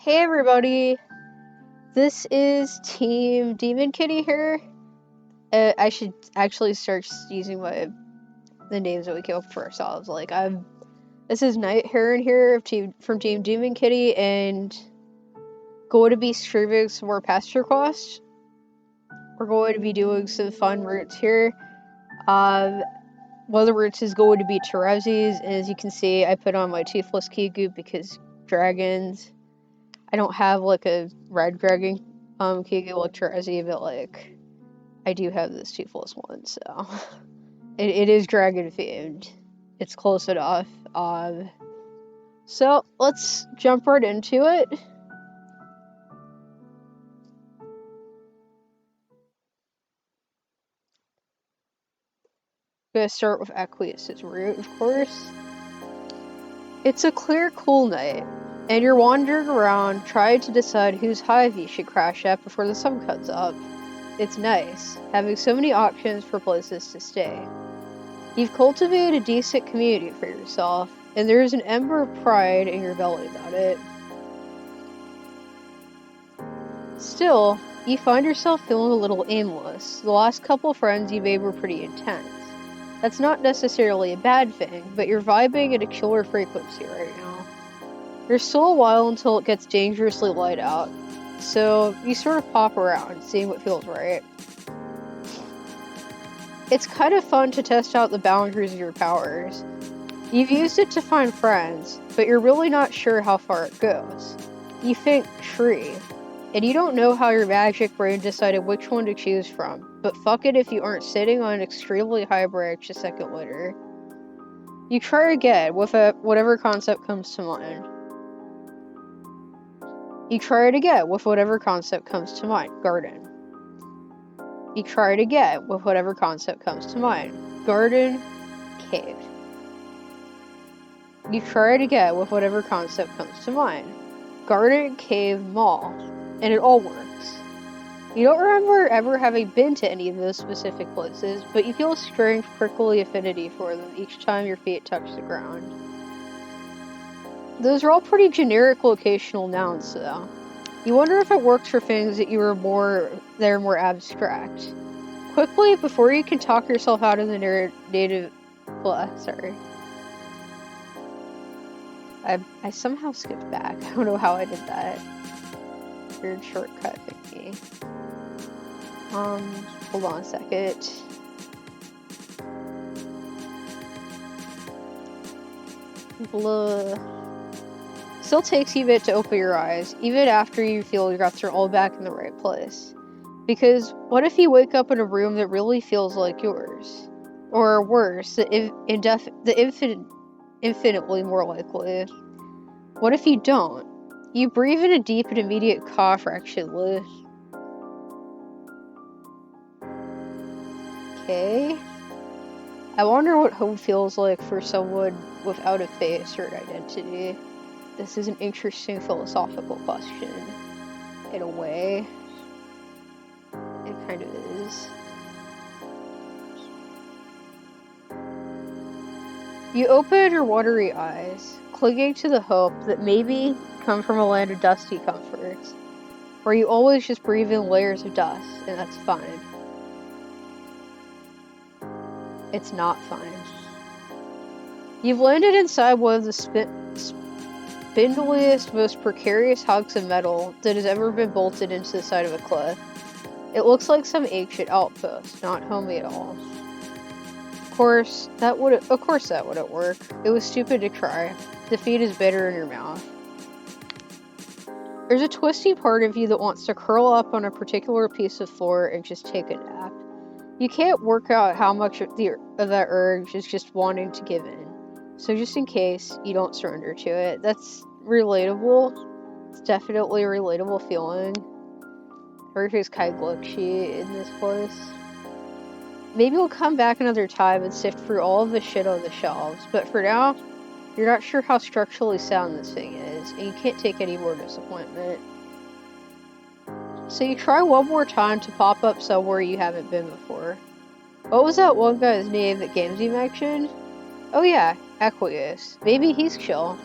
Hey everybody, this is Team Demon Kitty here. I should actually start using the names that we came up for ourselves. This is Night Heron here from Team Demon Kitty, and going to be streaming some more Pesterquest. We're going to be doing some fun routes here. One of the routes is going to be Terezi's, and as you can see, I put on my toothless key goop because dragons. I don't have like a red dragon key like Terezi, but like I do have this toothless one, so it is dragon themed. It's close enough. So let's jump right into it. I'm gonna start with Equius' route, of course. It's a clear, cool night, and you're wandering around trying to decide whose hive you should crash at before the sun comes up. It's nice, having so many options for places to stay. You've cultivated a decent community for yourself, and there is an ember of pride in your belly about it. Still, you find yourself feeling a little aimless. The last couple friends you made were pretty intense. That's not necessarily a bad thing, but you're vibing at a killer frequency right now. There's still a while until it gets dangerously light out, so you sort of pop around, seeing what feels right. It's kind of fun to test out the boundaries of your powers. You've used it to find friends, but you're really not sure how far it goes. You think tree, and you don't know how your magic brain decided which one to choose from, but fuck it if you aren't sitting on an extremely high branch a second later. You try again with whatever concept comes to mind. You try it again with whatever concept comes to mind. Garden. You try it again with whatever concept comes to mind. Garden, cave. You try it again with whatever concept comes to mind. Garden, cave, mall. And it all works. You don't remember ever having been to any of those specific places, but you feel a strange prickly affinity for them each time your feet touch the ground. Those are all pretty generic locational nouns, though. You wonder if it works for things that are more abstract. Quickly, before you can talk yourself out of the native... sorry. I somehow skipped back. I don't know how I did that. Weird shortcut thingy. Hold on a second. Blah. Still takes you a bit to open your eyes, even after you feel your guts are all back in the right place. Because what if you wake up in a room that really feels like yours? Or worse, infinitely more likely. What if you don't? You breathe in a deep and immediate cough, actually. Okay. I wonder what home feels like for someone without a face or an identity. This is an interesting philosophical question. In a way. It kind of is. You open your watery eyes, clinging to the hope that maybe come from a land of dusty comforts, where you always just breathe in layers of dust, and that's fine. It's not fine. You've landed inside one of the spindliest, most precarious hunks of metal that has ever been bolted into the side of a cliff. It looks like some ancient outpost, not homey at all. Of course, that wouldn't work. It was stupid to try. Defeat is bitter in your mouth. There's a twisty part of you that wants to curl up on a particular piece of floor and just take a nap. You can't work out how much of that urge is just wanting to give in. So just in case you don't surrender to it, that's relatable. It's definitely a relatable feeling. Everything's kind of glitchy in this place. Maybe we'll come back another time and sift through all of the shit on the shelves, but for now, you're not sure how structurally sound this thing is, and you can't take any more disappointment. So you try one more time to pop up somewhere you haven't been before. What was that one guy's name that Gamesy mentioned? Oh yeah, Equius. Maybe he's chill.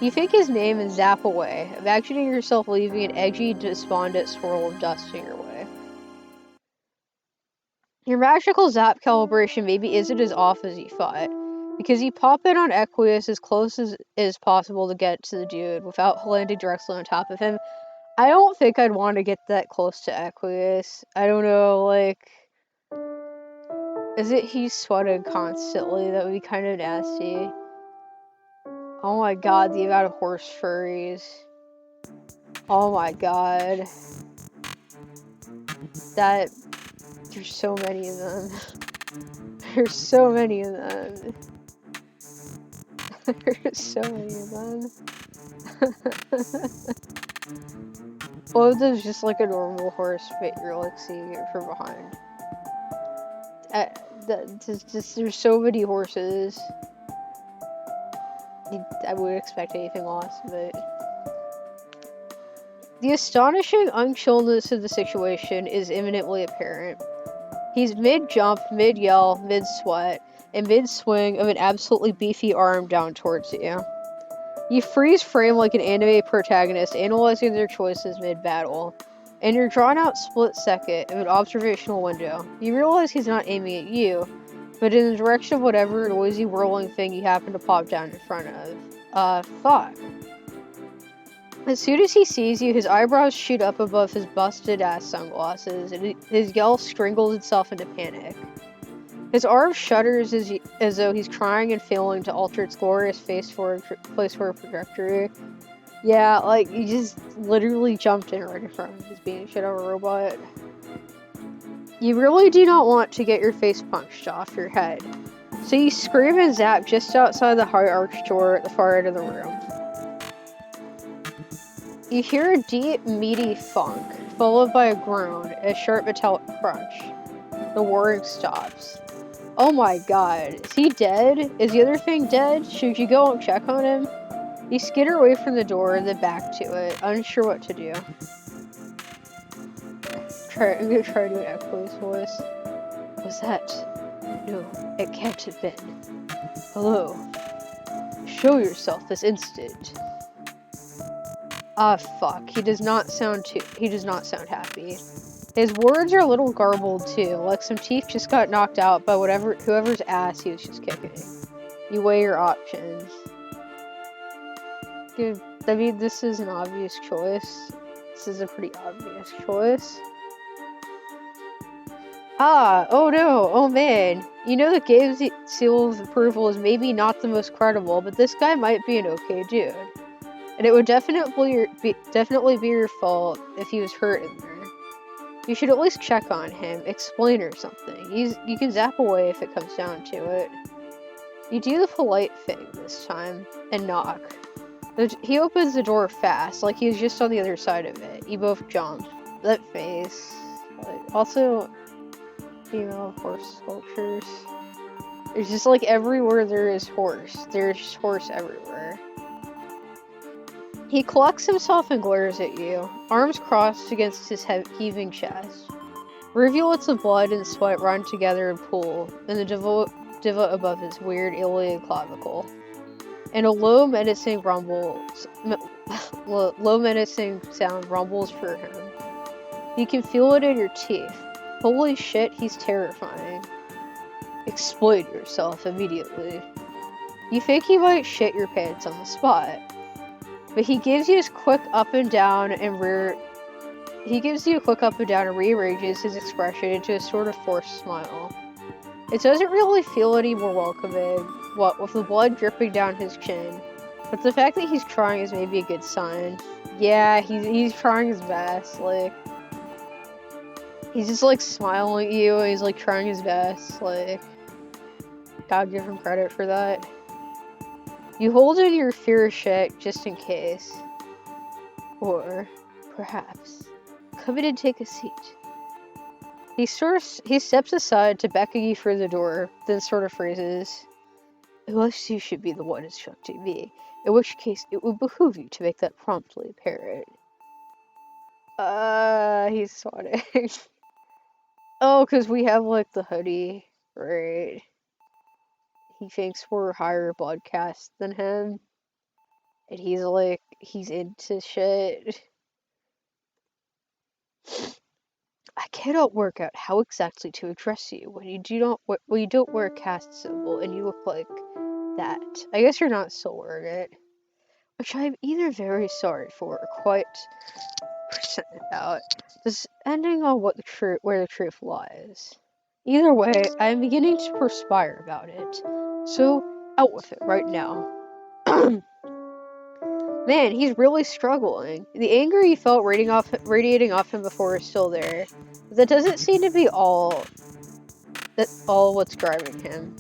You fake his name and zap away, imagining yourself leaving an edgy, despondent swirl of dust in your way. Your magical zap calibration maybe isn't as off as you thought, because you pop in on Equius as close as possible to get to the dude without landing directly on top of him. I don't think I'd want to get that close to Equius. I don't know, like... Is it he's sweating constantly? That would be kind of nasty. Oh my god, the amount of horse furries. Oh my god. There's so many of them. There's so many of them. There's so many of them. One of them's just like a normal horse, but you're like seeing it from behind. There's so many horses. I wouldn't expect anything less, but... The astonishing unchillness of the situation is imminently apparent. He's mid-jump, mid-yell, mid-sweat, and mid-swing of an absolutely beefy arm down towards you. You freeze frame like an anime protagonist analyzing their choices mid-battle. In your drawn-out split second of an observational window, you realize he's not aiming at you, but in the direction of whatever noisy whirling thing you happen to pop down in front of. Fuck. As soon as he sees you, his eyebrows shoot up above his busted-ass sunglasses, and his yell strangles itself into panic. His arm shudders as though he's crying and failing to alter its glorious place for a trajectory. Yeah, like, you just literally jumped in right in front of him. He's being shit out of a robot. You really do not want to get your face punched off your head, so you scream and zap just outside the high arched door at the far end of the room. You hear a deep, meaty funk, followed by a groan, a sharp metallic crunch. The whirring stops. Oh my god, is he dead? Is the other thing dead? Should you go and check on him? You skitter away from the door and then back to it, unsure what to do. I'm gonna try to do an Equius voice. Was that? No, it can't have been. Hello. Show yourself this instant. Ah, fuck. He does not sound happy. His words are a little garbled too, like some teeth just got knocked out by whoever's ass he was just kicking. You weigh your options. I mean, this is an obvious choice. This is a pretty obvious choice. Ah, oh no, oh man. You know the game's seal of approval is maybe not the most credible, but this guy might be an okay dude. And it would definitely be your fault if he was hurt in there. You should at least check on him, explain or something. You can zap away if it comes down to it. You do the polite thing this time, and knock. He opens the door fast, like he was just on the other side of it. You both jump. That face. Also, female horse sculptures. There's just like everywhere there is horse. There's horse everywhere. He collects himself and glares at you, arms crossed against his heaving chest. Rivulets of blood and sweat run together and pool in the diva above his weird alien clavicle. And a low menacing sound rumbles through him. You can feel it in your teeth. Holy shit, he's terrifying. Explain yourself immediately. You think he might shit your pants on the spot. But he gives you a quick up and down and rearranges his expression into a sort of forced smile. It doesn't really feel any more welcoming, with the blood dripping down his chin, but the fact that he's trying is maybe a good sign. Yeah, he's trying his best, like, he's just like smiling at you and he's like trying his best, like, gotta give him credit for that. You hold in your fear shit just in case. Or, perhaps, come in and take a seat. He steps aside to beckon you through the door, then sort of phrases, unless you should be the one instructing me, in which case it would behoove you to make that promptly apparent. He's swatting. Oh, because we have, like, the hoodie, right? He thinks we're higher blood caste than him. And he's like, he's into shit. I cannot work out how exactly to address you when you don't wear a caste symbol and you look like that. I guess you're not still wearing it. Which I am either very sorry for or quite percent about. This ending on where the truth lies. Either way, I am beginning to perspire about it. So, out with it right now. Man, he's really struggling. The anger he felt radiating off him before is still there. But that doesn't seem to be all what's driving him.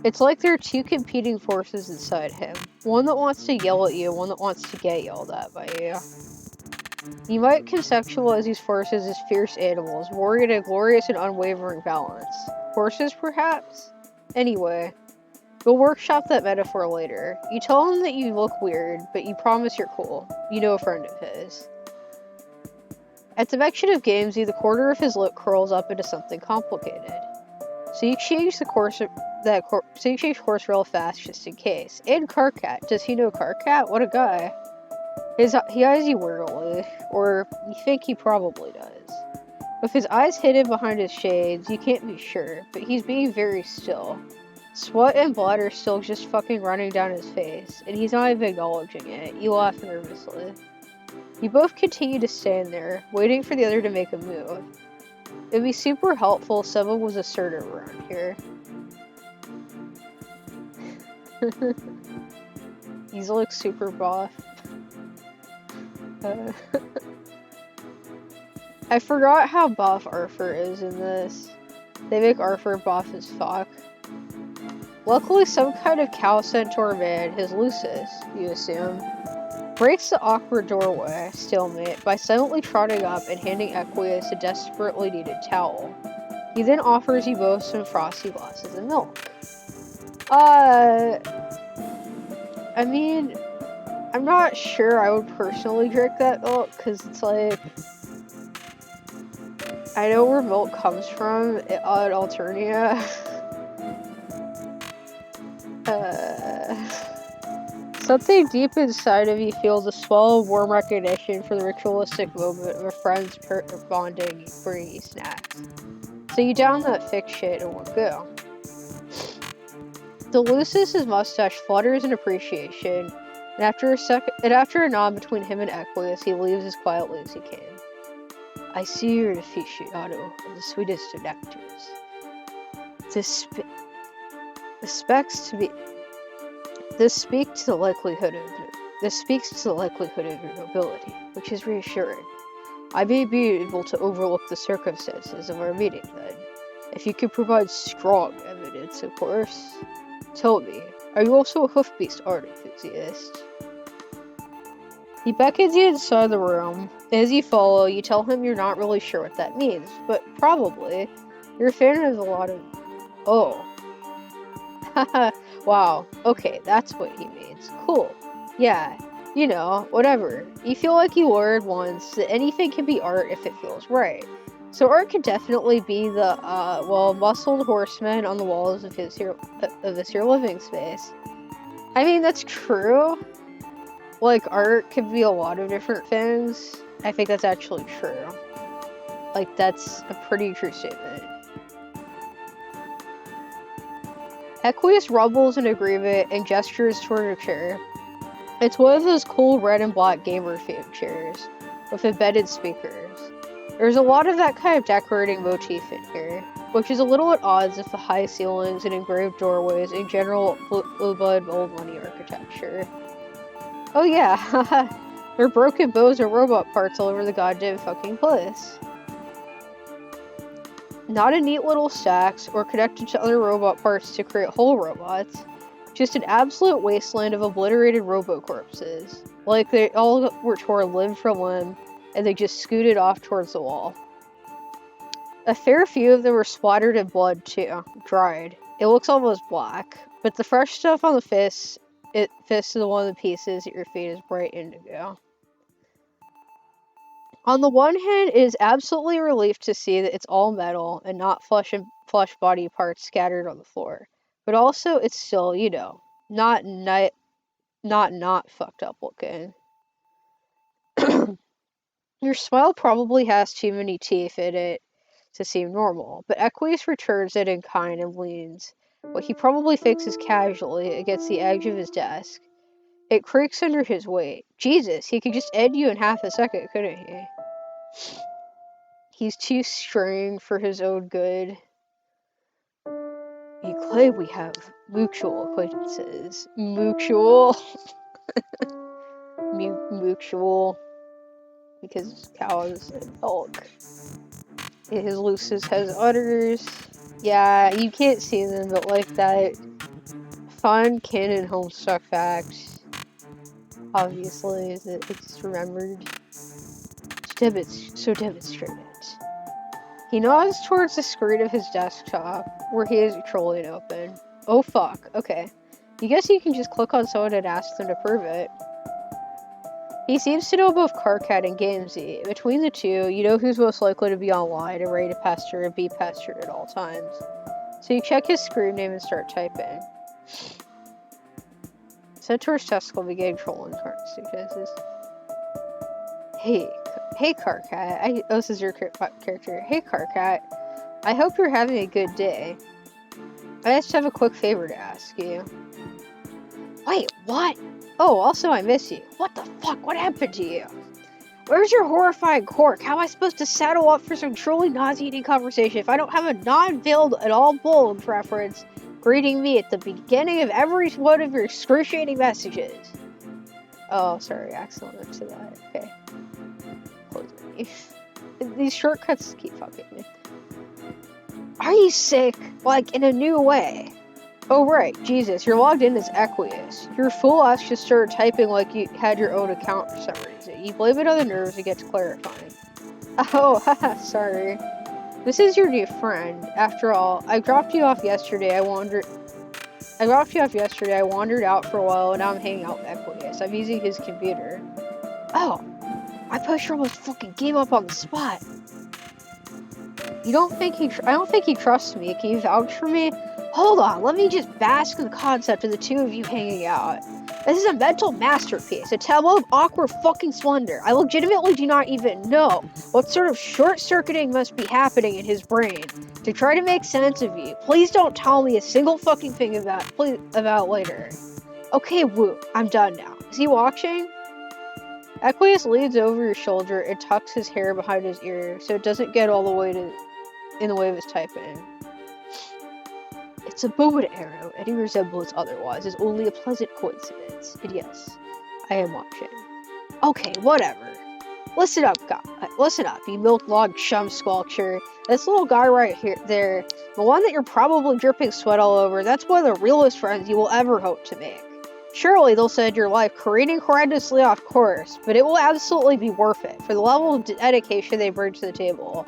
It's like there are two competing forces inside him. One that wants to yell at you, one that wants to get yelled at by you. You might conceptualize these forces as fierce animals, warring in a glorious and unwavering balance. Horses, perhaps? Anyway, we'll workshop that metaphor later. You tell him that you look weird, but you promise you're cool. You know a friend of his. At the mention of Gamesy, the corner of his lip curls up into something complicated. So you change course real fast just in case. And Carcat. Does he know Carcat? What a guy. He eyes you weirdly, or you think he probably does. With his eyes hidden behind his shades, you can't be sure, but he's being very still. Sweat and blood are still just fucking running down his face, and he's not even acknowledging it. You laugh nervously. You both continue to stand there, waiting for the other to make a move. It'd be super helpful if someone was assertive around here. He's like super buff. I forgot how buff Arthur is in this. They make Arthur buff as fuck. Luckily, some kind of cow centaur man, his Lucis, you assume, breaks the awkward doorway stalemate by silently trotting up and handing Equius a desperately needed towel. He then offers you both some frosty glasses of milk. I mean, I'm not sure I would personally drink that milk, because it's like, I know where milk comes from at Alternia. Something deep inside of you feels a swell of warm recognition for the ritualistic moment of a friend's bonding bringing you snacks. So you down that thick shit in one go. The Lucis' mustache flutters in appreciation, and after a nod between him and Equius, he leaves as quietly as he came. I see you're an aficionado of the sweetest of nectars. This speaks to the likelihood of your nobility, which is reassuring. I may be able to overlook the circumstances of our meeting then, if you could provide strong evidence, of course. Tell me, are you also a hoof-beast art enthusiast? He beckons you inside the room. As you follow, you tell him you're not really sure what that means, but probably you're a fan of a lot of... Oh. Haha, wow, okay, that's what he means. Cool. Yeah, you know, whatever. You feel like you learned once that anything can be art if it feels right. So art could definitely be the, muscled horsemen on the walls of this here living space. I mean, that's true. Like, art could be a lot of different things. I think that's actually true. Like, that's a pretty true statement. Equius rumbles in agreement and gestures toward a chair. It's one of those cool red and black gamer-themed chairs, with embedded speakers. There's a lot of that kind of decorating motif in here, which is a little at odds with the high ceilings and engraved doorways and general blue-blood old money architecture. Oh yeah, there are broken bows or robot parts all over the goddamn fucking place. Not in neat little stacks or connected to other robot parts to create whole robots. Just an absolute wasteland of obliterated robo-corpses. Like they all were torn limb from limb, and they just scooted off towards the wall. A fair few of them were splattered in blood too, dried. It looks almost black, but the fresh stuff on the fists to the one of the pieces at your feet is bright indigo. On the one hand, it is absolutely a relief to see that it's all metal and not flesh body parts scattered on the floor. But also, it's still, you know, not not fucked up looking. Your smile probably has too many teeth in it to seem normal, but Equius returns it in kind and leans what he probably fixes casually against the edge of his desk. It creaks under his weight. Jesus, he could just end you in half a second, couldn't he? He's too strained for his own good. You claim we have mutual acquaintances. Mutual. Mutual. Because cows and elk. His Lucis has udders. Yeah, you can't see them, but like that fun canon Homestuck fact, obviously, is that it's remembered. So demonstrate it. He nods towards the screen of his desktop, where he is trolling open. Oh fuck, okay. You guess you can just click on someone and ask them to prove it. He seems to know both Karkat and Gamzee. Between the two, you know who's most likely to be online and ready to pester and be pestered at all times. So you check his screen name and start typing. Centaur's testicle began trolling suitcases. Hey Karkat. This is your character. Hey Karkat. I hope you're having a good day. I just have a quick favor to ask you. Wait, what? Oh, also I miss you. What the fuck? What happened to you? Where's your horrifying cork? How am I supposed to saddle up for some truly nauseating conversation if I don't have a non-veiled at all bold reference greeting me at the beginning of every one of your excruciating messages? Oh, sorry, accidentally went to that. Okay. Close me. These shortcuts keep fucking me. Are you sick? Like, in a new way? Oh right, Jesus, you're logged in as Equius. Your fool ass just started typing like you had your own account for some reason. You blame it on the nerves and get to clarifying. Oh, haha, sorry. This is your new friend. After all, I dropped you off yesterday. I wandered out for a while, and now I'm hanging out with Equius. I'm using his computer. Oh, my poster almost fucking gave up on the spot. I don't think he trusts me. Can you vouch for me? Hold on, let me just bask in the concept of the two of you hanging out. This is a mental masterpiece, a tableau of awkward fucking splendor. I legitimately do not even know what sort of short-circuiting must be happening in his brain to try to make sense of you. Please don't tell me a single fucking thing about later. Okay, woo, I'm done now. Is he watching? Equius leans over your shoulder and tucks his hair behind his ear so it doesn't get all the way in the way of his typing. It's a bow and arrow. Any resemblance otherwise is only a pleasant coincidence. And yes, I am watching. Okay, whatever. Listen up, you milk log chum squelcher. This little guy right there, the one that you're probably dripping sweat all over, that's one of the realest friends you will ever hope to make. Surely they'll send your life careening horrendously off course, but it will absolutely be worth it for the level of dedication they bring to the table.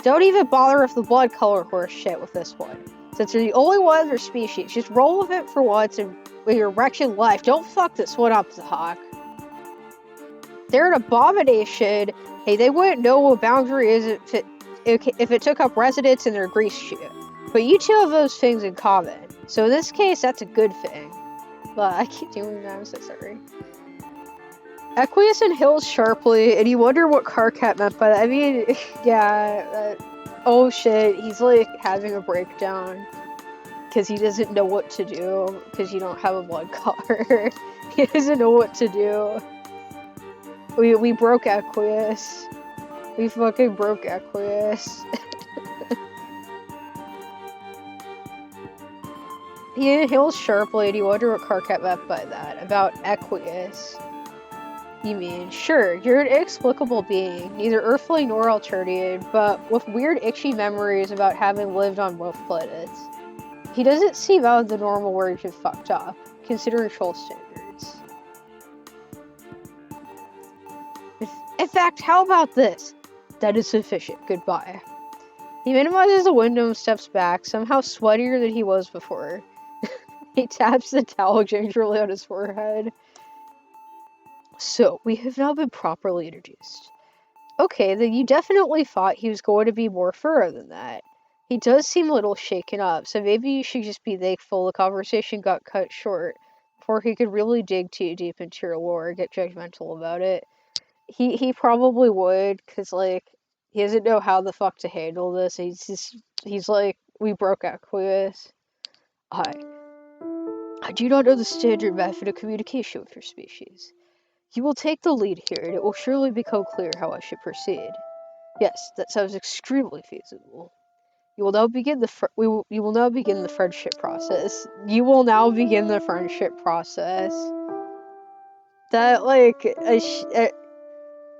Don't even bother with the blood color horse shit with this one. Since they're the only one of their species, just roll with it for once and with your wretched life. Don't fuck this one up, the hawk. They're an abomination. Hey, they wouldn't know what boundary is if it took up residence in their grease chute. But you two have those things in common. So in this case, that's a good thing. But I keep doing that, I'm so sorry. Equius inhales sharply, and you wonder what Karkat meant by that. I mean, yeah, oh shit, he's like having a breakdown because he doesn't know what to do because you don't have a blood color. He doesn't know what to do. We broke Equius. We fucking broke Equius. He inhales sharply, and you wonder what Karkat meant by that. About Equius. You mean, sure, you're an inexplicable being, neither earthly nor Alternian, but with weird itchy memories about having lived on both planets. He doesn't seem out of the normal range of fucked up, considering troll standards. In fact, how about this? That is sufficient, goodbye. He minimizes the window and steps back, somehow sweatier than he was before. He taps the towel gingerly on his forehead. So, we have now been properly introduced. Okay, then you definitely thought he was going to be more thorough than that. He does seem a little shaken up, so maybe you should just be thankful the conversation got cut short before he could really dig too deep into your lore and get judgmental about it. He probably would, because, like, he doesn't know how the fuck to handle this. He's like, we broke Equius. I do not know the standard method of communication with your species. You will take the lead here, and it will surely become clear how I should proceed. Yes, that sounds extremely feasible. You will now begin you will now begin the friendship process. You will now begin the friendship process. That, like,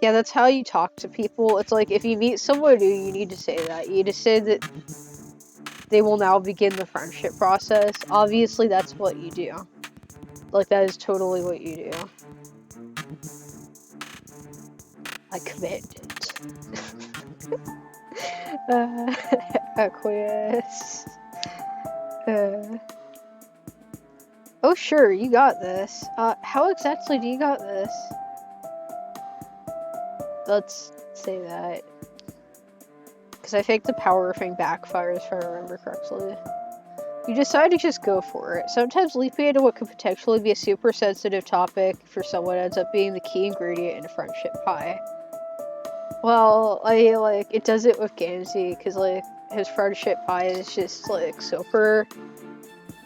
yeah, that's how you talk to people. It's like, if you meet someone new, you need to say that. You need to say that they will now begin the friendship process. Obviously, that's what you do. Like, that is totally what you do. I command it. Equius. Oh, sure, you got this. How exactly do you got this? Let's say that. Because I think the power thing backfires, if I remember correctly. You decide to just go for it. Sometimes leaping into what could potentially be a super sensitive topic for someone ends up being the key ingredient in a friendship pie. Well, it does it with Gamzee, because, like, his friendship pie is just, like, super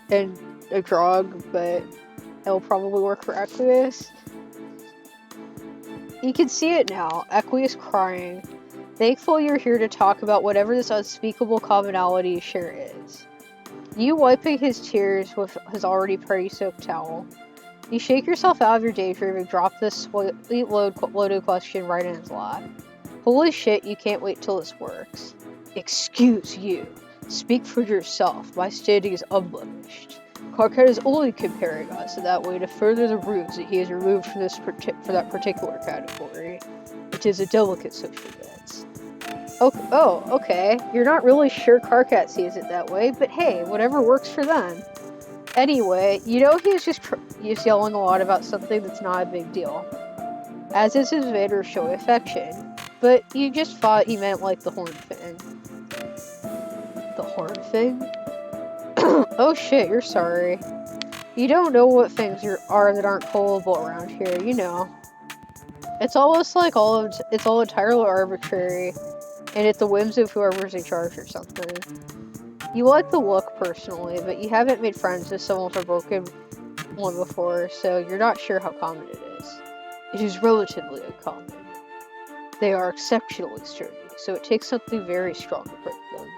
and a drug, but it'll probably work for Equius. You can see it now, Equius crying. Thankful you're here to talk about whatever this unspeakable commonality you share is. You wiping his tears with his already pretty soaked towel. You shake yourself out of your daydream and drop this sweet loaded question right in his lap. Holy shit, you can't wait till this works. Excuse you. Speak for yourself. My standing is unblemished. Karkat is only comparing us in that way to further the rules that he has removed from for that particular category. It is a delicate social dance. Okay. You're not really sure Karkat sees it that way, but hey, whatever works for them. Anyway, you know he's just yelling a lot about something that's not a big deal. As is his manner of showing affection. But you just thought he meant, like, the horn thing. The horn thing? Oh shit, you're sorry. You don't know what things are that aren't callable around here, you know. It's almost like it's all entirely arbitrary, and at the whims of whoever's in charge or something. You like the look, personally, but you haven't made friends with someone with a broken one before, so you're not sure how common it is. It is relatively uncommon. They are exceptionally sturdy, so it takes something very strong to break them.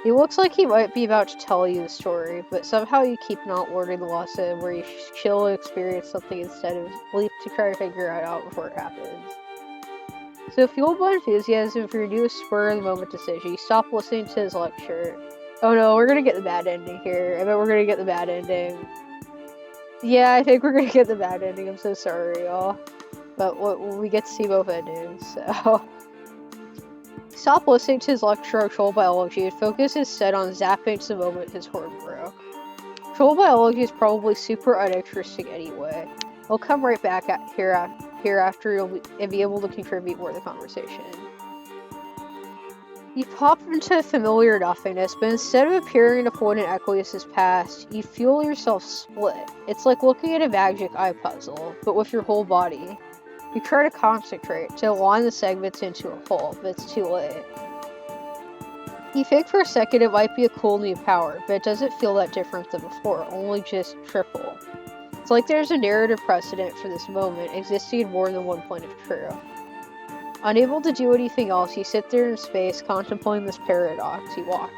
He looks like he might be about to tell you the story, but somehow you keep not learning the lesson where you chill and experience something instead of leap to try to figure it out before it happens. So fueled by enthusiasm for your newest spur-of-the-moment decision, you stop listening to his lecture. Oh no, we're gonna get the bad ending here. I bet we're gonna get the bad ending. Yeah, I think we're gonna get the bad ending. I'm so sorry, y'all. But we get to see both endings, so... Stop listening to his lecture on troll biology and focus instead on zapping to the moment his horn broke. Troll biology is probably super uninteresting anyway. He'll come right back hereafter and be able to contribute more to the conversation. You pop into familiar nothingness, but instead of appearing to point in Equius' past, you feel yourself split. It's like looking at a magic eye puzzle, but with your whole body. You try to concentrate, to align the segments into a whole, but it's too late. You think for a second it might be a cool new power, but it doesn't feel that different than before, only just triple. It's like there's a narrative precedent for this moment, existing in more than one point of truth. Unable to do anything else, you sit there in space, contemplating this paradox. You watch.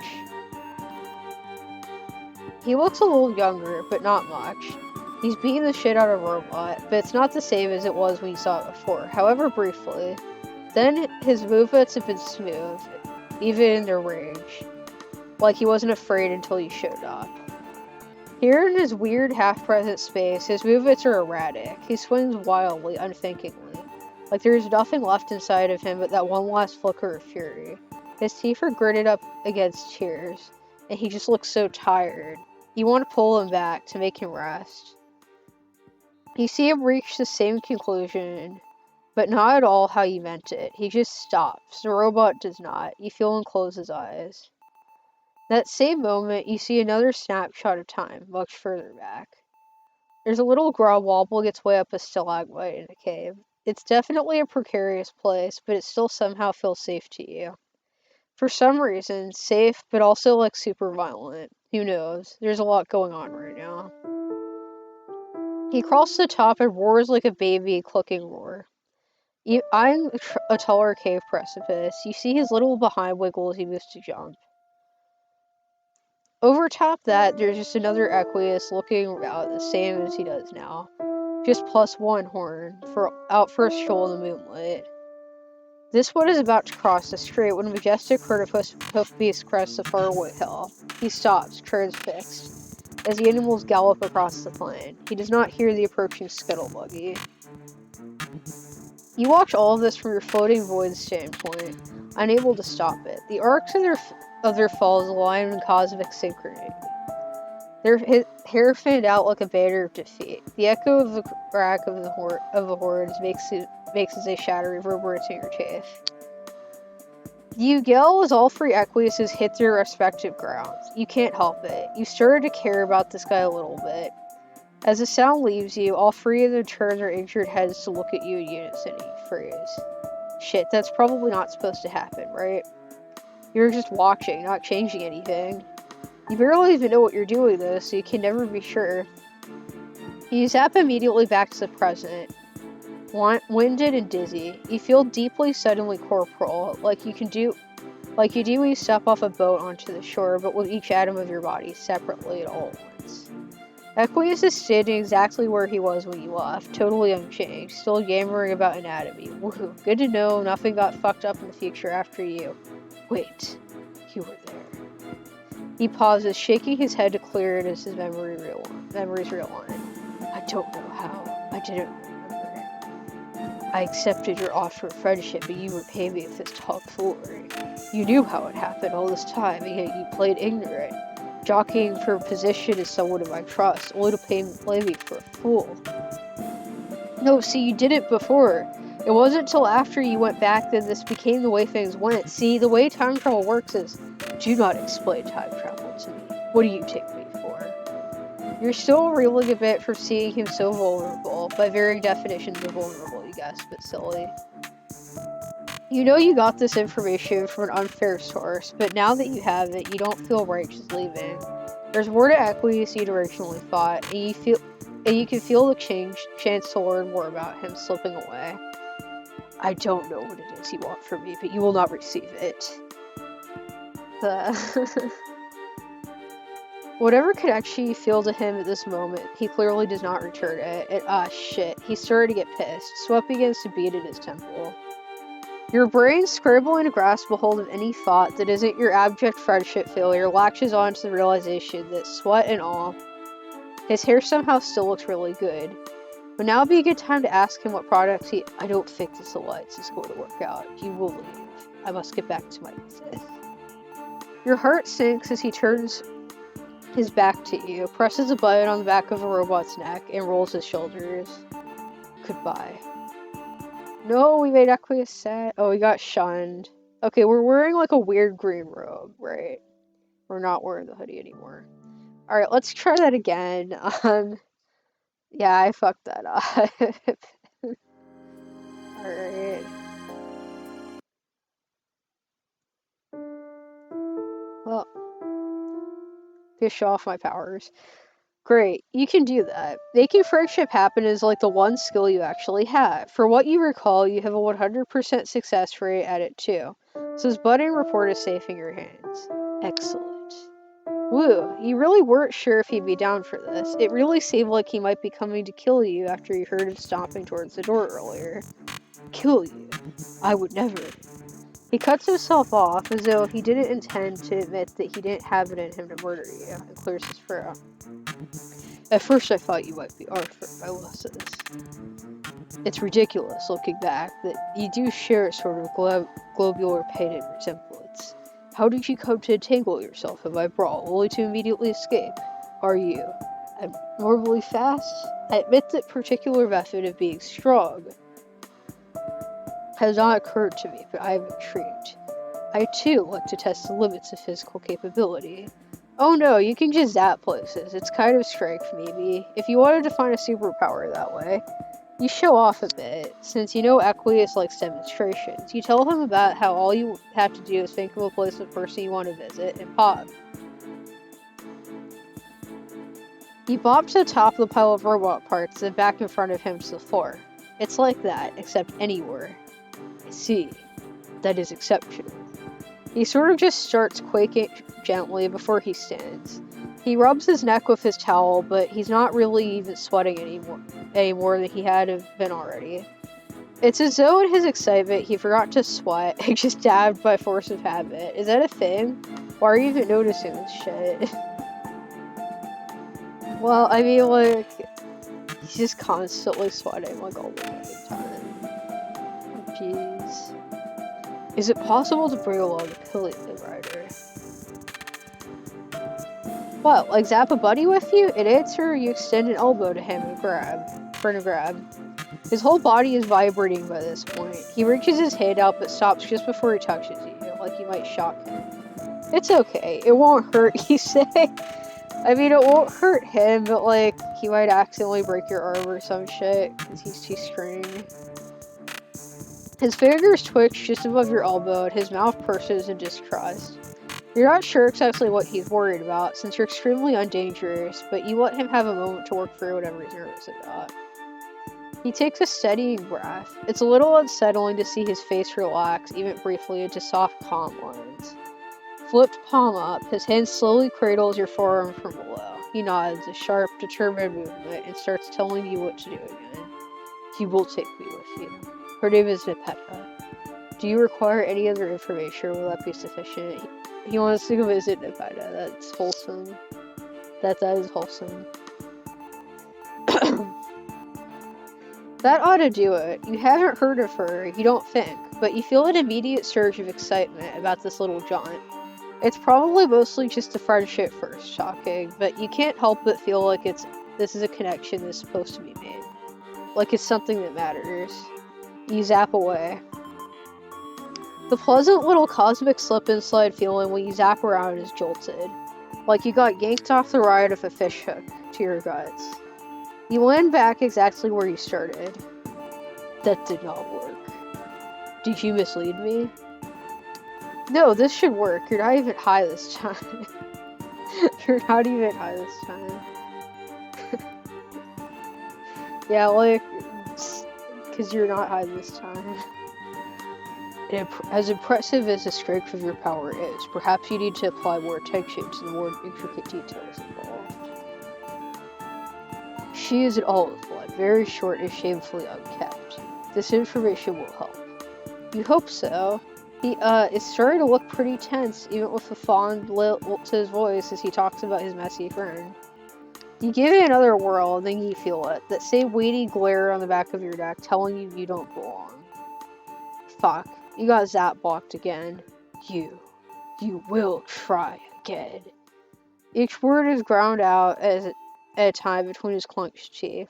He looks a little younger, but not much. He's beating the shit out of a robot, but it's not the same as it was when you saw it before, however briefly. Then his movements have been smooth, even in their rage. Like he wasn't afraid until you showed up. Here in his weird half-present space, his movements are erratic. He swings wildly, unthinkingly. Like there's nothing left inside of him but that one last flicker of fury. His teeth are gritted up against tears, and he just looks so tired. You want to pull him back to make him rest. You see him reach the same conclusion, but not at all how you meant it. He just stops. The robot does not. You feel him close his eyes. That same moment, you see another snapshot of time, much further back. There's a little grub wobbling its way up a stalagmite in a cave. It's definitely a precarious place, but it still somehow feels safe to you. For some reason, safe, but also like super violent. Who knows? There's a lot going on right now. He crawls to the top and roars like a baby clucking roar. Eyeing a taller cave precipice, you see his little behind wiggle as he moves to jump. Over top that, there's just another Equius looking about the same as he does now. Just plus one horn, out for a stroll in the moonlight. This one is about to cross the strait when a majestic herd of hoofbeasts crests a faraway hill. He stops, transfixed, as the animals gallop across the plain. He does not hear the approaching scuttle buggy. You watch all of this from your floating void standpoint, unable to stop it. The arcs of their falls align in cosmic synchrony. Their hair fanned out like a banner of defeat. The echo of the crack of the horns makes as they shatter reverberates in your teeth. You yell as all three Equiuses hit their respective grounds. You can't help it. You started to care about this guy a little bit. As the sound leaves you, all three of them turn their injured heads to look at you in unison, and you freeze. Shit, that's probably not supposed to happen, right? You're just watching, not changing anything. You barely even know what you're doing though, so you can never be sure. You zap immediately back to the present. Winded and dizzy. You feel deeply, suddenly corporal, like you do when you step off a boat onto the shore, but with each atom of your body separately at all at once. Equius is standing exactly where he was when you left, totally unchanged, still yammering about anatomy. Woohoo, good to know nothing got fucked up in the future after you. Wait, you were there. He pauses, shaking his head to clear it as his memories realign. I don't know how. I didn't remember. I accepted your offer of friendship, but you repaid me with this tomfoolery. You knew how it happened all this time, and yet you played ignorant, jockeying for position as someone of my trust, only to play me for a fool. No, see, you did it before. It wasn't until after you went back that this became the way things went. See, the way time travel works is, do not explain time travel to me. What do you take me for? You're still reeling a bit for seeing him so vulnerable, by varying definitions of vulnerable, you guess, but silly. You know you got this information from an unfair source, but now that you have it, you don't feel right just leaving. There's more to Equius you'd originally thought, and you can feel the chance to learn more about him slipping away. I don't know what it is you want from me, but you will not receive it. Whatever connection you feel to him at this moment, he clearly does not return it. And shit, he started to get pissed. Sweat begins to beat at his temple. Your brain, scrambling to grasp a hold of any thought that isn't your abject friendship failure, latches on to the realization that, sweat and all, his hair somehow still looks really good. But now would be a good time to ask him what products I don't think this alliance is going to work out. You will leave. I must get back to my business. Your heart sinks as he turns his back to you, presses a button on the back of a robot's neck, and rolls his shoulders. Goodbye. No, we made Equius sad. Oh, we got shunned. Okay, we're wearing like a weird green robe, right? We're not wearing the hoodie anymore. Alright, let's try that again. Yeah, I fucked that up. Alright. Well, to show off my powers. Great, you can do that. Making friendship happen is like the one skill you actually have. For what you recall, you have a 100% success rate at it too. So his budding report is safe in your hands. Excellent. Woo, you really weren't sure if he'd be down for this. It really seemed like he might be coming to kill you after you heard him stomping towards the door earlier. Kill you? I would never. He cuts himself off as though he didn't intend to admit that he didn't have it in him to murder you, and clears his throat. At first I thought you might be Arthur, my losses. It's ridiculous, looking back, that you do share a sort of globular painted resemblance. How did you come to entangle yourself in my brawl, only to immediately escape? Are you abnormally fast? I admit that particular method of being strong has not occurred to me, but I am intrigued. I too like to test the limits of physical capability. Oh no, you can just zap places. It's kind of strength, maybe. If you wanted to find a superpower that way, you show off a bit. Since you know Equius likes demonstrations, you tell him about how all you have to do is think of a place of person you want to visit and pop. You bop to the top of the pile of robot parts, then back in front of him to the floor. It's like that, except anywhere. I see. That is exceptional. He sort of just starts quaking gently before he stands. He rubs his neck with his towel, but he's not really even sweating any more than he had been already. It's as though in his excitement he forgot to sweat and just dabbed by force of habit. Is that a thing? Why are you even noticing this shit? Well, I mean, like, he's just constantly sweating, like, all the time. Jeez. Is it possible to bring along a pillion rider? What, like zap a buddy with you? In answer, you extend an elbow to him and grab. His whole body is vibrating by this point. He reaches his hand out but stops just before he touches you, like you might shock him. It's okay, it won't hurt, you say. I mean, it won't hurt him, but like, he might accidentally break your arm or some shit, because he's too screaming. His fingers twitch just above your elbow, and his mouth purses in distrust. You're not sure exactly what he's worried about, since you're extremely undangerous, but you let him have a moment to work through whatever he's nervous about. He takes a steadying breath. It's a little unsettling to see his face relax, even briefly, into soft, calm lines. Flipped palm up, his hand slowly cradles your forearm from below. He nods, a sharp, determined movement, and starts telling you what to do again. You will take me with you. Her name is Nepeta. Do you require any other information, or will that be sufficient? He wants to go visit Nepeta. That's wholesome. That is wholesome. That ought to do it. You haven't heard of her, you don't think, but you feel an immediate surge of excitement about this little jaunt. It's probably mostly just a friendship first, shocking, but you can't help but feel like this is a connection that's supposed to be made. Like it's something that matters. You zap away. The pleasant little cosmic slip and slide feeling when you zap around is jolted. Like you got yanked off the ride of a fish hook to your guts. You land back exactly where you started. That did not work. Did you mislead me? No, this should work. You're not even high this time. You're not even high this time. Yeah, like, because you're not high this time. As impressive as the strength of your power is, perhaps you need to apply more attention to the more intricate details involved. She is an olive blood, very short and shamefully unkept. This information will help. You hope so. He is starting to look pretty tense, even with a fond lilt to his voice as he talks about his messy friend. You give it another whirl, and then you feel it. That same weighty glare on the back of your neck telling you don't belong. Fuck. You got zap blocked again. You will try again. Each word is ground out at a time between his clenched teeth.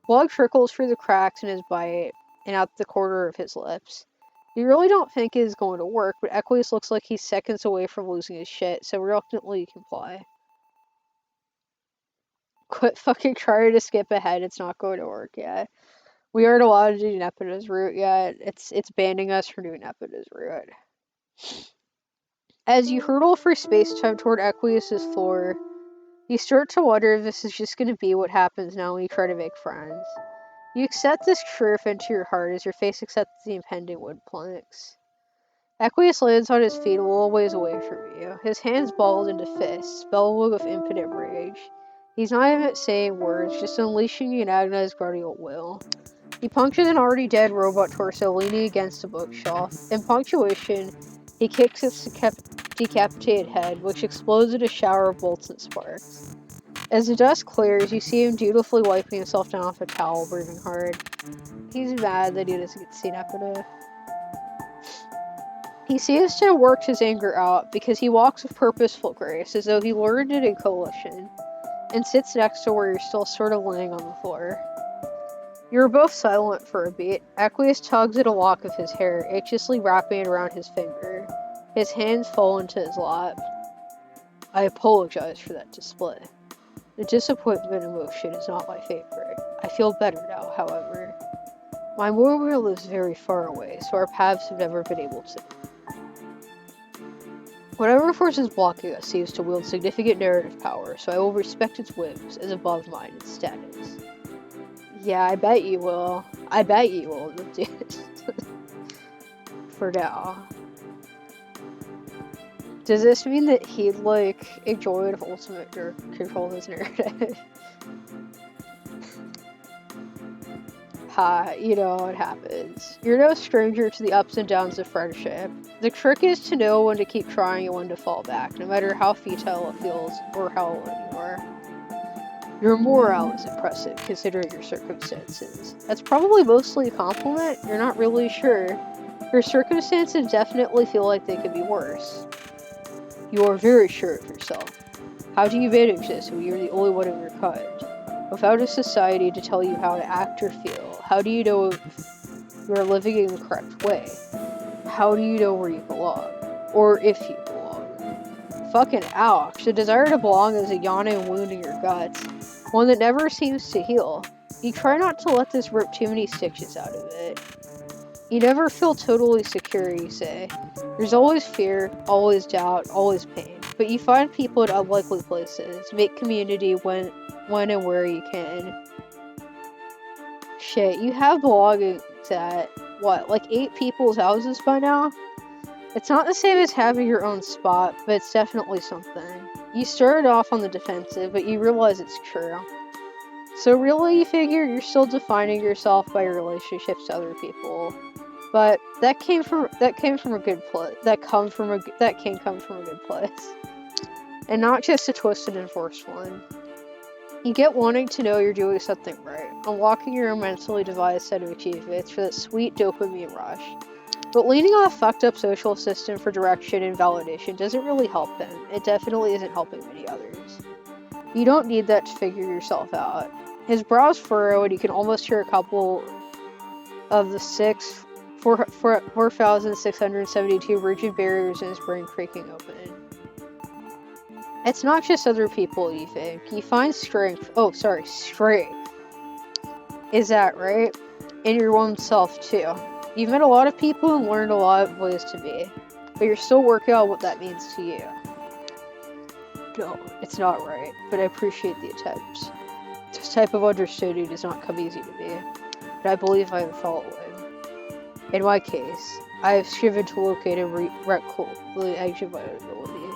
Blood trickles through the cracks in his bite and out the corner of his lips. You really don't think it is going to work, but Equius looks like he's seconds away from losing his shit, so reluctantly you comply. Quit fucking trying to skip ahead, it's not going to work yet. We aren't allowed to do Nepeta's route yet. It's banning us from doing Nepeta's route. As you hurtle for space-time toward Equius' floor, you start to wonder if this is just going to be what happens now when you try to make friends. You accept this truth into your heart as your face accepts the impending wood planks. Equius lands on his feet a little ways away from you, his hands balled into fists, bellowing with impotent rage. He's not even saying words, just unleashing an agonized guardian will. He punctures an already dead robot torso leaning against a bookshelf. In punctuation, he kicks its decapitated head, which explodes in a shower of bolts and sparks. As the dust clears, you see him dutifully wiping himself down with a towel, breathing hard. He's mad that he doesn't get to see Nepeta. He seems to have worked his anger out, because he walks with purposeful grace, as though he learned it in coalition, and sits next to where you're still sort of laying on the floor. You're both silent for a beat. Equius tugs at a lock of his hair, anxiously wrapping it around his finger. His hands fall into his lap. I apologize for that display. The disappointment emotion is not my favorite. I feel better now, however. My memorial lives very far away, so our paths have never been able to. Whatever force is blocking us seems to wield significant narrative power, so I will respect its whims as above mine in status. Yeah, I bet you will. I bet you will, dude. For now. Does this mean that he'd, like, enjoyed ultimate control of his narrative? Ha, you know what happens. You're no stranger to the ups and downs of friendship. The trick is to know when to keep trying and when to fall back, no matter how futile it feels or how alone you are. Your morale is impressive, considering your circumstances. That's probably mostly a compliment. You're not really sure. Your circumstances definitely feel like they could be worse. You are very sure of yourself. How do you manage this when you're the only one of your kind? Without a society to tell you how to act or feel, how do you know if you're living in the correct way? How do you know where you belong? Or if you belong? Fucking ouch. The desire to belong is a yawning wound in your guts, one that never seems to heal. You try not to let this rip too many stitches out of it. You never feel totally secure, you say. There's always fear, always doubt, always pain. But you find people in unlikely places, make community when and where you can. Shit, you have belongings at, what, like 8 people's houses by now? It's not the same as having your own spot, but it's definitely something. You started off on the defensive, but you realize it's true. So really, you figure you're still defining yourself by your relationships to other people. But that can come from a good place. That can come from a good place. And not just a twisted and forced one. You get wanting to know you're doing something right, unlocking your own mentally devised set of achievements for that sweet dopamine rush. But leaning on a fucked up social system for direction and validation doesn't really help him. It definitely isn't helping many others. You don't need that to figure yourself out. His brows furrow and you can almost hear a couple of the 4,672 rigid barriers in his brain creaking open. It's not just other people, you think. You find strength. Strength. Is that right? In your own self, too. You've met a lot of people and learned a lot of ways to be. But you're still working out what that means to you. No, it's not right. But I appreciate the attempt. This type of understanding does not come easy to me. But I believe I am following. In my case, I have striven to locate and recall the edge of my ability.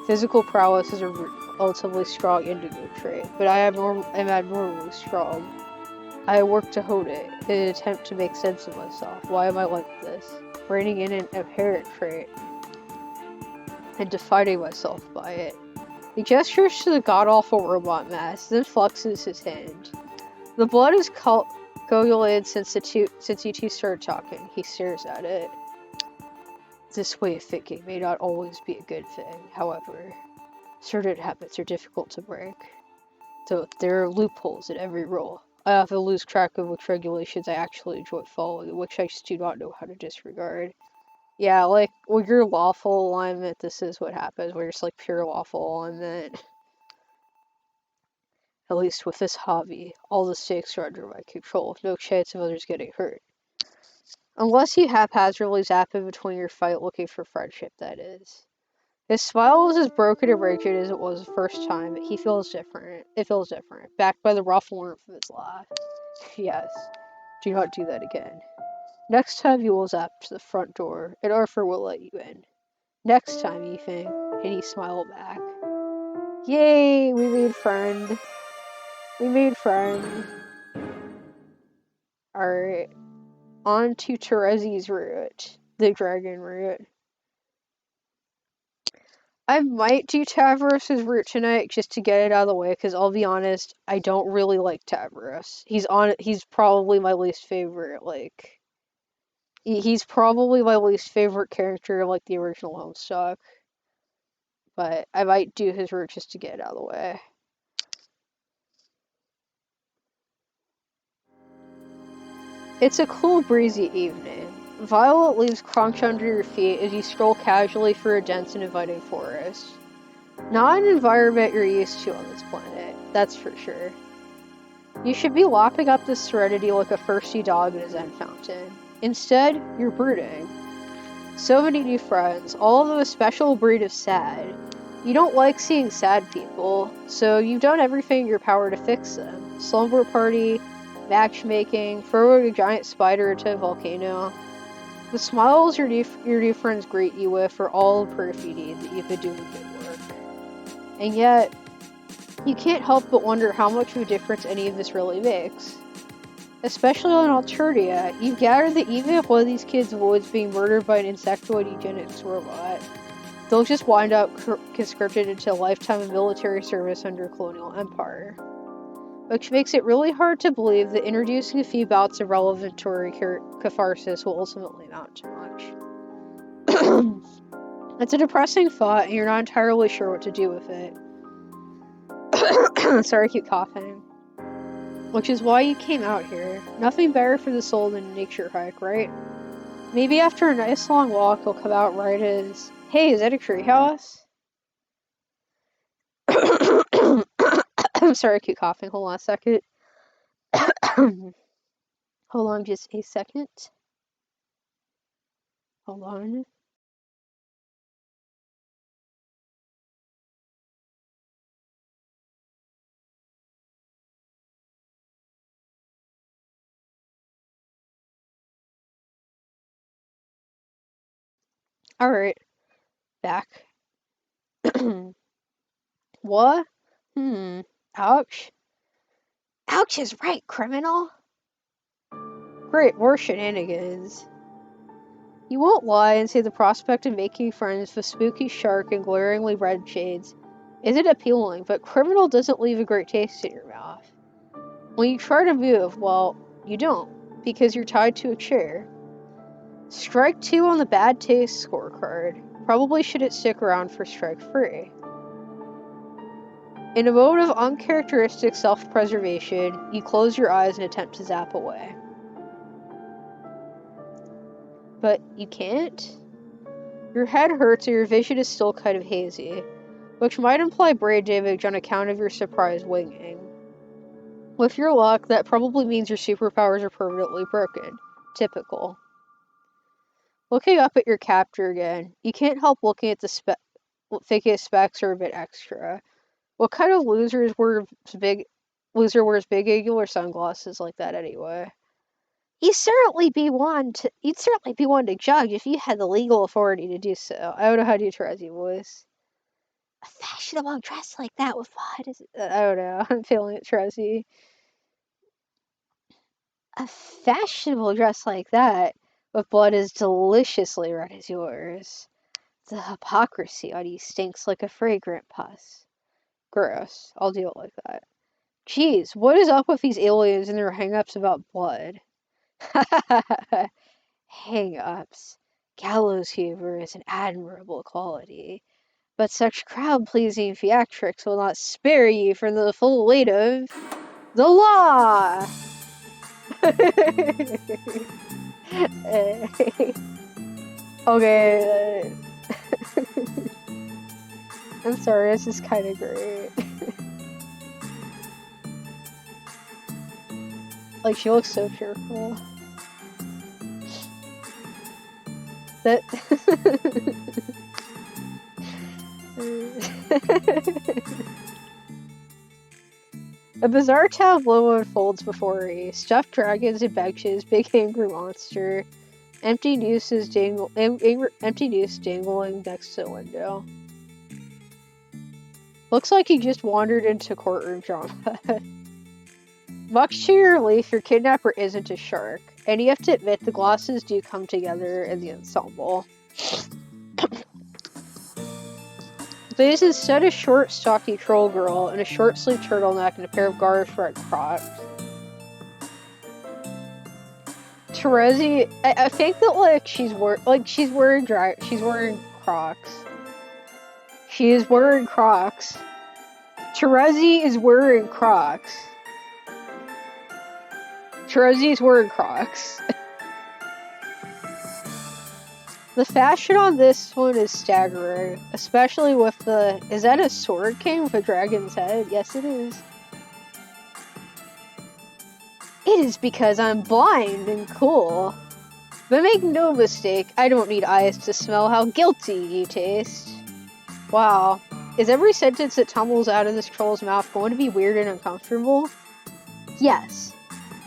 Physical prowess is a relatively strong indigo trait, but I am abnormally strong. I work to hone it in an attempt to make sense of myself. Why am I like this? Reining in an inherent trait and defining myself by it. He gestures to the god-awful robot mask, then flexes his hand. The blood is coagulated since you two started talking. He stares at it. This way of thinking may not always be a good thing, however. Certain habits are difficult to break. Though there are loopholes in every rule. I often lose track of which regulations I actually enjoy following, and which I just do not know how to disregard. Yeah, like, when you're lawful alignment, this is what happens, where it's like pure lawful alignment. At least with this hobby, all the stakes are under my control, with no chance of others getting hurt. Unless you haphazardly zap in between your fight looking for friendship, that is. His smile is as broken and rigid as it was the first time, but it feels different, backed by the rough warmth of his laugh. Yes, do not do that again. Next time you will zap to the front door, and Arthur will let you in. Next time, you think, and he smiled back. Yay, we made friend. Alright, on to Terezi's route, the dragon route. I might do Tavros' route tonight just to get it out of the way, because I'll be honest, I don't really like Tavros. He's probably my least favorite, he's probably my least favorite character, like the original Homestuck. But I might do his route just to get it out of the way. It's a cool, breezy evening. Violet leaves crunch under your feet as you stroll casually through a dense and inviting forest. Not an environment you're used to on this planet, that's for sure. You should be lapping up this serenity like a thirsty dog in a Zen fountain. Instead, you're brooding. So many new friends, all of them a special breed of sad. You don't like seeing sad people, so you've done everything in your power to fix them. Slumber party, matchmaking, throwing a giant spider into a volcano. The smiles your new friends greet you with are all the proof you need that you've been doing good work. And yet, you can't help but wonder how much of a difference any of this really makes. Especially on Alteria, you've gathered that even if one of these kids avoids being murdered by an insectoid eugenics robot, they'll just wind up conscripted into a lifetime of military service under a colonial empire. Which makes it really hard to believe that introducing a few bouts of revelatory catharsis will ultimately amount to much. It's a depressing thought, and you're not entirely sure what to do with it. Sorry, I keep coughing. Which is why you came out here. Nothing better for the soul than a nature hike, right? Maybe after a nice long walk, you'll come out right as, hey, is that a treehouse? I'm sorry, I keep coughing. Hold on a second. Hold on just a second. Hold on. Alright. Back. What? Ouch. Ouch is right, criminal. Great, more shenanigans. You won't lie and say the prospect of making friends with spooky shark and glaringly red shades isn't appealing, but criminal doesn't leave a great taste in your mouth. When you try to move, well, you don't, because you're tied to a chair. Strike 2 on the bad taste scorecard. Probably shouldn't stick around for strike 3. In a moment of uncharacteristic self-preservation, you close your eyes and attempt to zap away. But you can't? Your head hurts and your vision is still kind of hazy, which might imply brain damage on account of your surprise winging. With your luck, that probably means your superpowers are permanently broken. Typical. Looking up at your captor again, you can't help looking at the thinking his specs are a bit extra. What kind of loser wears big angular sunglasses like that anyway? You'd certainly be one to judge if you had the legal authority to do so. I don't know how to do Terezi voice. A fashionable dress like that with what is it? I don't know. I'm feeling it, Terezi. A fashionable dress like that with blood as deliciously red as yours. The hypocrisy on you stinks like a fragrant pus. Gross. I'll deal like that. Jeez, what is up with these aliens and their hang-ups about blood? Hang-ups. Gallows humor is an admirable quality, but such crowd-pleasing theatrics will not spare you from the full weight of the law! Okay. I'm sorry, this is kind of great. Like, she looks so cheerful. That... A bizarre tableau unfolds before you. Stuffed dragons and benches, big angry monster, empty noose dangling next to the window. Looks like you just wandered into courtroom drama. Much to your relief, your kidnapper isn't a shark, and you have to admit the glosses do come together in the ensemble. But it is instead a short, stocky troll girl in a short-sleeved turtleneck and a pair of garish red Crocs. Terezi, I think that she's wearing Crocs. She is wearing Crocs. Terezi is wearing Crocs. Terezi is wearing Crocs. The fashion on this one is staggering, especially with the... Is that a sword king with a dragon's head? Yes, it is. It is because I'm blind and cool. But make no mistake, I don't need eyes to smell how guilty you taste. Wow. Is every sentence that tumbles out of this troll's mouth going to be weird and uncomfortable? Yes.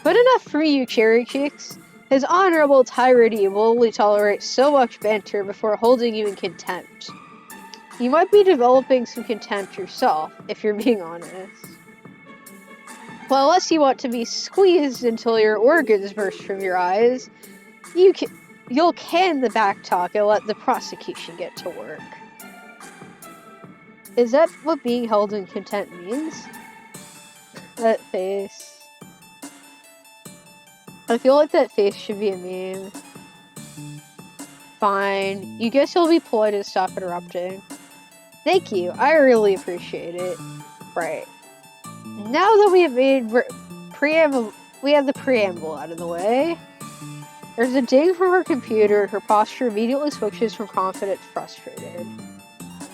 But enough for you, cherry cheeks. His honorable tyranny will only tolerate so much banter before holding you in contempt. You might be developing some contempt yourself, if you're being honest. Well, unless you want to be squeezed until your organs burst from your eyes, you'll can the back talk and let the prosecution get to work. Is that what being held in contempt means? That face. I feel like that face should be a meme. Fine. You guess you'll be polite and stop interrupting. Thank you. I really appreciate it. Right. Now that we have made we have the preamble out of the way. There's a ding from her computer. Her posture immediately switches from confident to frustrated.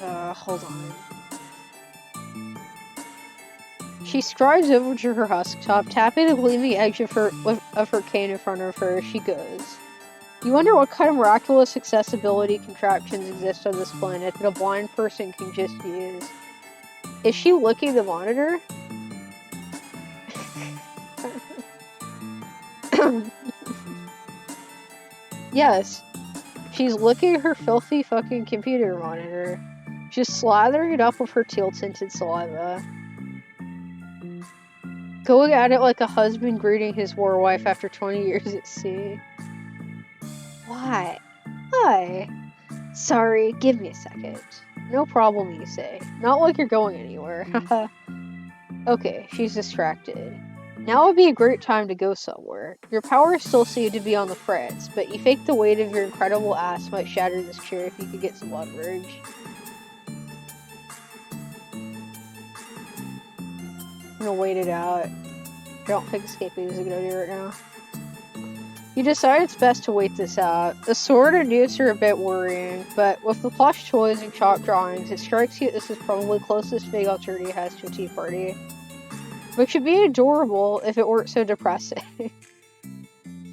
Hold on. She strides over to her husk top, tapping the gleaming edge of her cane in front of her as she goes. You wonder what kind of miraculous accessibility contraptions exist on this planet that a blind person can just use. Is she licking the monitor? Yes. She's licking her filthy fucking computer monitor. Just slathering it up with her teal-tinted saliva. Going at it like a husband greeting his war wife after 20 years at sea. Why? Why? Sorry, give me a second. No problem, you say. Not like you're going anywhere. Okay, she's distracted. Now would be a great time to go somewhere. Your powers still seem to be on the fritz, but you think the weight of your incredible ass might shatter this chair if you could get some leverage. I'm gonna wait it out. I don't think escaping is a good idea right now. You decide it's best to wait this out. The sword and noose are a bit worrying, but with the plush toys and chalk drawings, it strikes you this is probably the closest Fig Alterity has to a tea party. Which would be adorable if it weren't so depressing.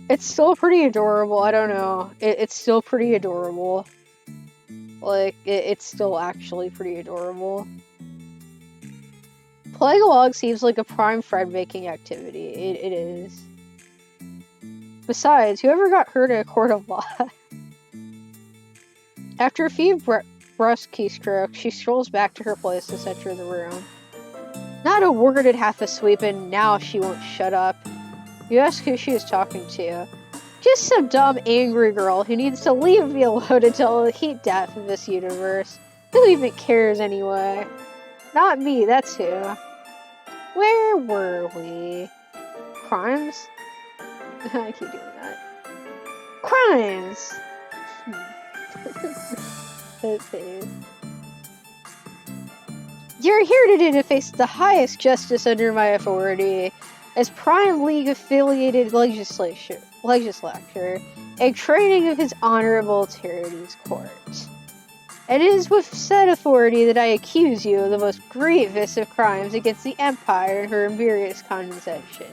It's still pretty adorable, I don't know. It's still pretty adorable. Like, it's still actually pretty adorable. Playing along seems like a prime friend-making activity. It is. Besides, whoever got hurt in a court of law? After a few brusque keystrokes, she strolls back to her place to center the room. Not a word at half a sweep, and now she won't shut up. You ask who she is talking to. Just some dumb, angry girl who needs to leave me alone until the heat death of this universe. Who even cares anyway? Not me, that's who. Where were we? Crimes? I keep doing that. Crimes! That face. You're here today to face the highest justice under my authority as Prime League affiliated legislature and training of His Honorable Terezi's court. It is with said authority that I accuse you of the most grievous of crimes against the Empire and her imperious condescension.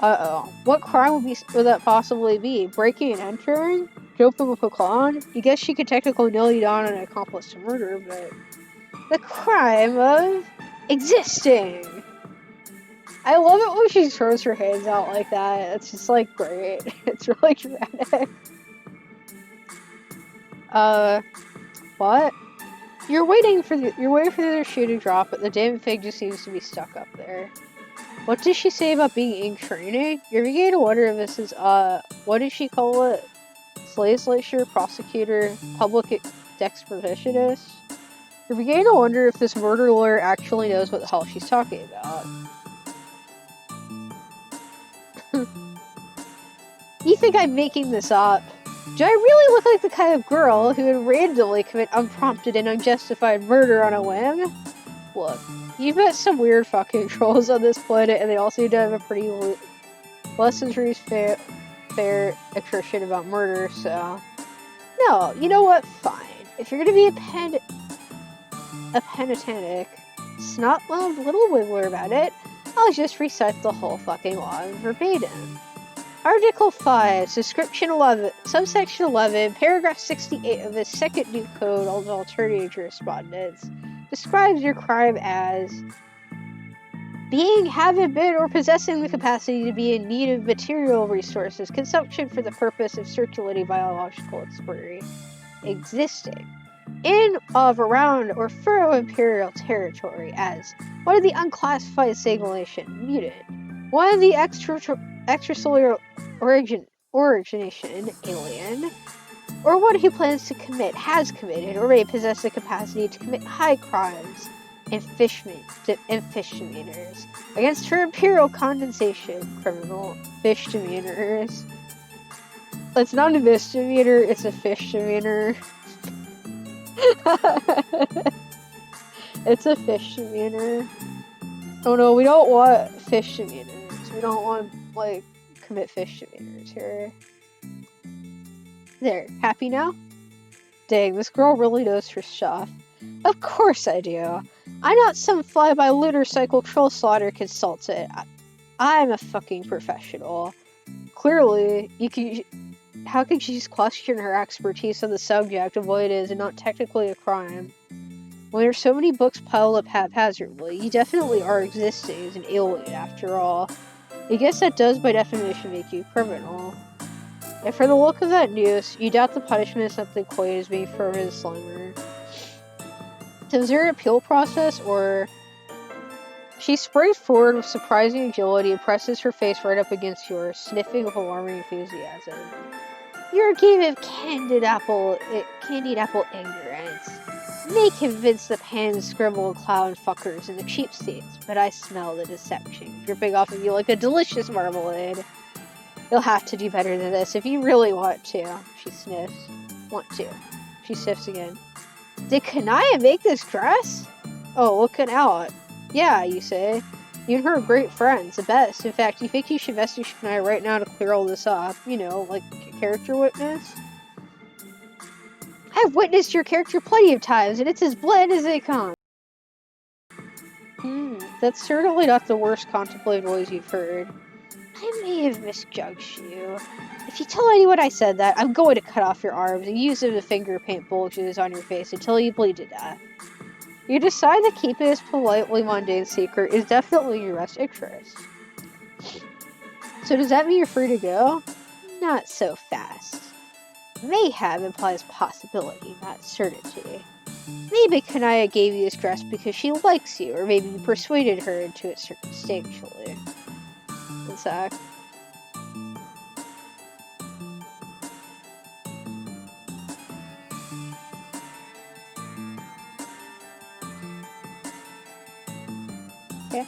Uh-oh. What crime would that possibly be? Breaking and entering? Jumping with a clown? You guess she could technically nail you down on an accomplice to murder, but... The crime of existing! I love it when she throws her hands out like that. It's just, like, great. It's really dramatic. What? You're waiting for the other shoe to drop, but the damn fig just seems to be stuck up there. What did she say about being in training? You're beginning to wonder if this is, what did she call it? Legislature, prosecutor, public expeditionist? You're beginning to wonder if this murder lawyer actually knows what the hell she's talking about. You think I'm making this up? Do I really look like the kind of girl who would randomly commit unprompted and unjustified murder on a whim? Look, you've met some weird fucking trolls on this planet, and they all seem to have a pretty less than fair attrition about murder, so... No, you know what? Fine. If you're gonna be a penitentic, snot-loved little wiggler about it, I'll just recite the whole fucking law verbatim. Article 5, subsection 11, paragraph 68 of the second new code of alternative jurisprudence describes your crime as being, having been, or possessing the capacity to be in need of material resources, consumption for the purpose of circulating biological expiry, existing in, of, around, or through imperial territory as one of the unclassified signalation muted, one of the extrasolar origination alien, or one who plans to commit, has committed, or may possess the capacity to commit high crimes and misdemeanors against her imperial condensation criminal misdemeanors. It's not a misdemeanor, it's a misdemeanor. It's a misdemeanor. Oh no, we don't want misdemeanors. We don't want, like, commit misdemeanors here. There, happy now? Dang, this girl really knows her stuff. Of course I do. I'm not some fly-by-lunar cycle troll slaughter consultant. I'm a fucking professional. Clearly, how could you just question her expertise on the subject of what it is and not technically a crime? When there's so many books piled up haphazardly, you definitely are existing as an alien after all. I guess that does by definition make you a criminal. And for the look of that news, you doubt the punishment is something quite as being firm as a slimer. So is there an appeal process, or... She springs forward with surprising agility and presses her face right up against yours, sniffing with alarming enthusiasm. You're a game of candied apple ignorance. May convince the pan, scribble, and clown fuckers and the cheapskates, but I smell the deception dripping off of you like a delicious marmalade. You'll have to do better than this if you really want to. She sniffs. Want to. She sniffs again. Did Kanaya make this dress? Oh, looking out. Yeah, you say. You and her are great friends, the best. In fact, you think you should message Kanaya right now to clear all this up? You know, like a character witness? I've witnessed your character plenty of times, and it's as bland as they come. That's certainly not the worst contemplative noise you've heard. I may have misjudged you. If you tell anyone I said that, I'm going to cut off your arms and use them to finger paint bulges on your face until you bleed to death. You decide that keeping this politely mundane secret is definitely in your best interest. So does that mean you're free to go? Not so fast. Mayhem implies possibility, not certainty. Maybe Kanaya gave you this dress because she likes you, or maybe you persuaded her into it circumstantially. One sec. Okay.